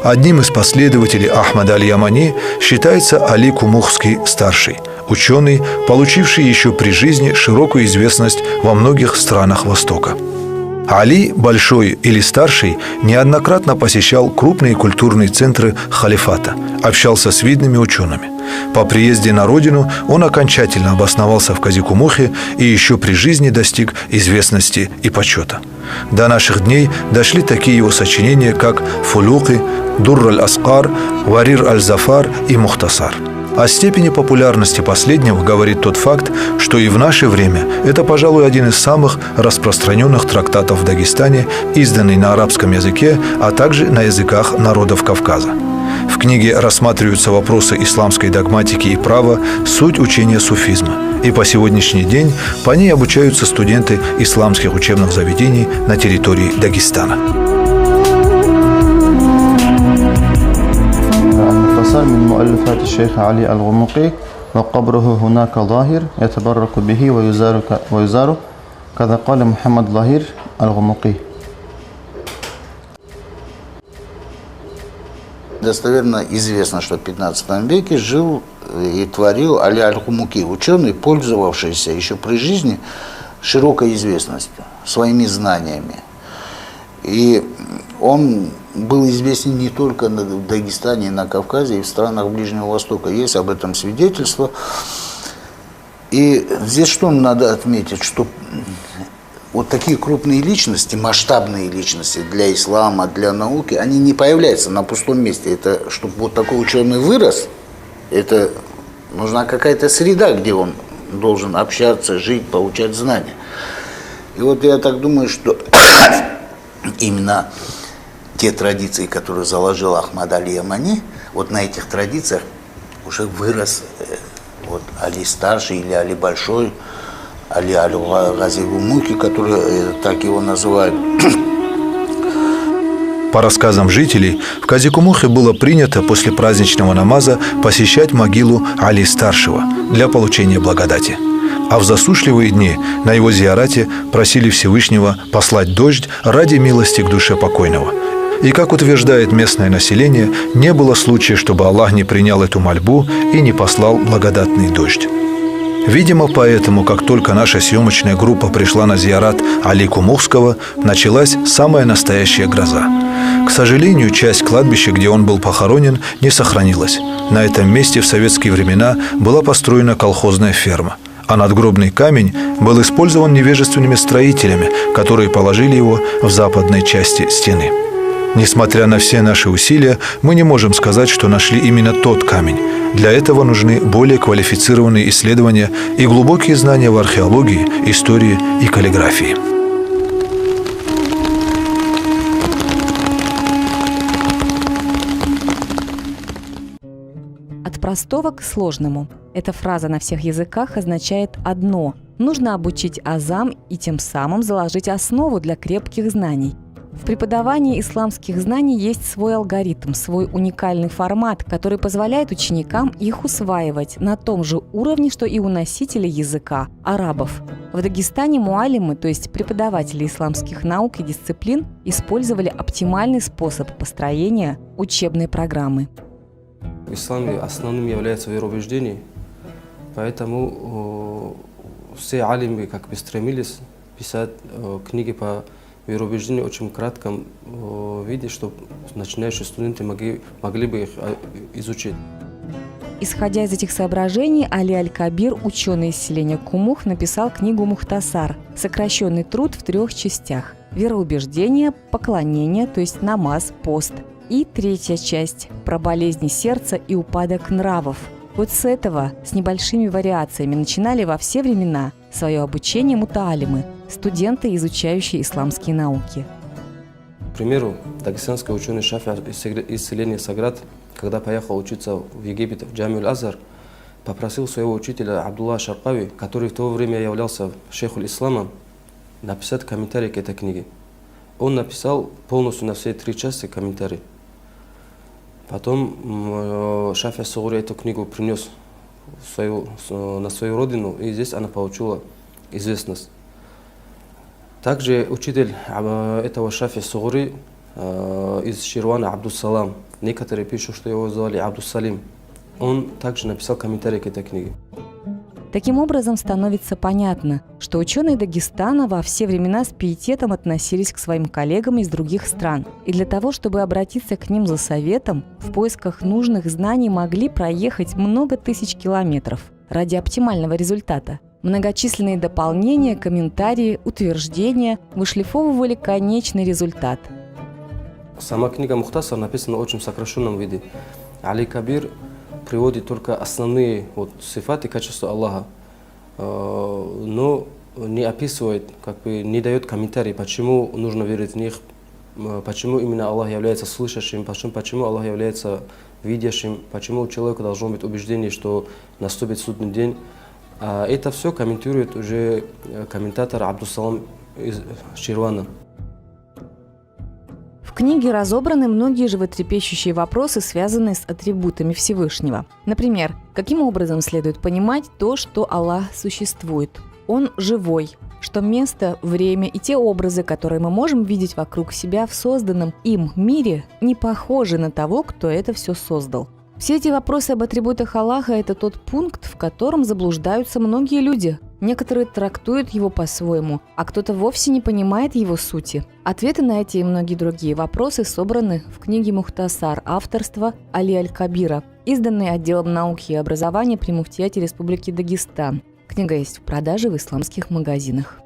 Одним из последователей Ахмада аль-Ямани считается Али Кумухский старший, ученый, получивший еще при жизни широкую известность во многих странах Востока. Али, большой или старший, неоднократно посещал крупные культурные центры халифата, общался с видными учеными. По приезде на родину он окончательно обосновался в Казикумухе и еще при жизни достиг известности и почета. До наших дней дошли такие его сочинения, как «Фулуки», «Дурр аль-Аскар», «Варир аль-Зафар» и «Мухтасар». О степени популярности последнего говорит тот факт, что и в наше время это, пожалуй, один из самых распространенных трактатов в Дагестане, изданный на арабском языке, а также на языках народов Кавказа. В книге рассматриваются вопросы исламской догматики и права, суть учения суфизма. И по сегодняшний день по ней обучаются студенты исламских учебных заведений на территории Дагестана. من مؤلفات الشيخ علي الغمقي وقبره هناك ظاهر يتبرك به ويزار كذا قال محمد ظاهر الغمقي. Достоверно известно, что в 15 веке жил и творил Али аль-Гумуки, ученый, пользовавшийся еще при жизни широкой известностью, своими знаниями. И он был известен не только в Дагестане, на Кавказе, и в странах Ближнего Востока. Есть об этом свидетельство. И здесь что надо отметить, что вот такие крупные личности, масштабные личности для ислама, для науки, они не появляются на пустом месте. Это, чтобы вот такой ученый вырос, это нужна какая-то среда, где он должен общаться, жить, получать знания. И вот я так думаю, что именно те традиции, которые заложил Ахмад аль-Ямани, вот на этих традициях уже вырос вот Али старший или Али большой, Али аль-Гумуки, который так его называют. По рассказам жителей, в Казикумухе было принято после праздничного намаза посещать могилу Али старшего для получения благодати. А в засушливые дни на его зиярате просили Всевышнего послать дождь ради милости к душе покойного. И, как утверждает местное население, не было случая, чтобы Аллах не принял эту мольбу и не послал благодатный дождь. Видимо, поэтому, как только наша съемочная группа пришла на зиярат Али Кумухского, началась самая настоящая гроза. К сожалению, часть кладбища, где он был похоронен, не сохранилась. На этом месте в советские времена была построена колхозная ферма, а надгробный камень был использован невежественными строителями, которые положили его в западной части стены. Несмотря на все наши усилия, мы не можем сказать, что нашли именно тот камень. Для этого нужны более квалифицированные исследования и глубокие знания в археологии, истории и каллиграфии. От простого к сложному. Эта фраза на всех языках означает одно – нужно обучить азам и тем самым заложить основу для крепких знаний. В преподавании исламских знаний есть свой алгоритм, свой уникальный формат, который позволяет ученикам их усваивать на том же уровне, что и у носителей языка – арабов. В Дагестане муалимы, то есть преподаватели исламских наук и дисциплин, использовали оптимальный способ построения учебной программы. В исламе основным является вероубеждение, поэтому все алимы как бы стремились писать книги по вероубеждению в очень кратком виде, чтобы начинающие студенты могли бы их изучить. Исходя из этих соображений, Али аль-Кабир, ученый из селения Кумух, написал книгу «Мухтасар» – сокращенный труд в 3 частях – вероубеждение, поклонение, то есть намаз, пост, и 3-я часть – про болезни сердца и упадок нравов. Вот с этого, с небольшими вариациями, начинали во все времена свое обучение мутаалимы – студенты, изучающие исламские науки. К примеру, дагестанский ученый Шафи из селения Саград, когда поехал учиться в Египет, в Джамиуль Азар, попросил своего учителя Абдулла Шаркави, который в то время являлся шейхуль ислама, написать комментарий к этой книге. Он написал полностью на все 3 части комментарий. Потом Шафи Сугури эту книгу принес на свою родину, и здесь она получила известность. Также учитель этого Шафи Сугури из Ширвана Абдус-Салам Некоторые пишут, что его звали Абдус-Салим. Он также написал комментарий к этой книге. Таким образом, становится понятно, что ученые Дагестана во все времена с пиететом относились к своим коллегам из других стран. И для того, чтобы обратиться к ним за советом, в поисках нужных знаний могли проехать много тысяч километров ради оптимального результата. Многочисленные дополнения, комментарии, утверждения вышлифовывали конечный результат. Сама книга Мухтасар написана в очень сокращенном виде. Али Кабир приводит только основные сифаты, качества Аллаха, но не описывает, не дает комментарий, почему нужно верить в них, почему именно Аллах является слышащим, почему Аллах является видящим, почему у человека должно быть убеждение, что наступит судный день. А это все комментирует уже комментатор Абдус-Салам из Ширвана. В книге разобраны многие животрепещущие вопросы, связанные с атрибутами Всевышнего. Например, каким образом следует понимать то, что Аллах существует? Он живой, что место, время и те образы, которые мы можем видеть вокруг себя в созданном им мире, не похожи на того, кто это все создал. Все эти вопросы об атрибутах Аллаха – это тот пункт, в котором заблуждаются многие люди. Некоторые трактуют его по-своему, а кто-то вовсе не понимает его сути. Ответы на эти и многие другие вопросы собраны в книге «Мухтасар» авторства Али Аль-Кабира, изданной отделом науки и образования при Муфтияте Республики Дагестан. Книга есть в продаже в исламских магазинах.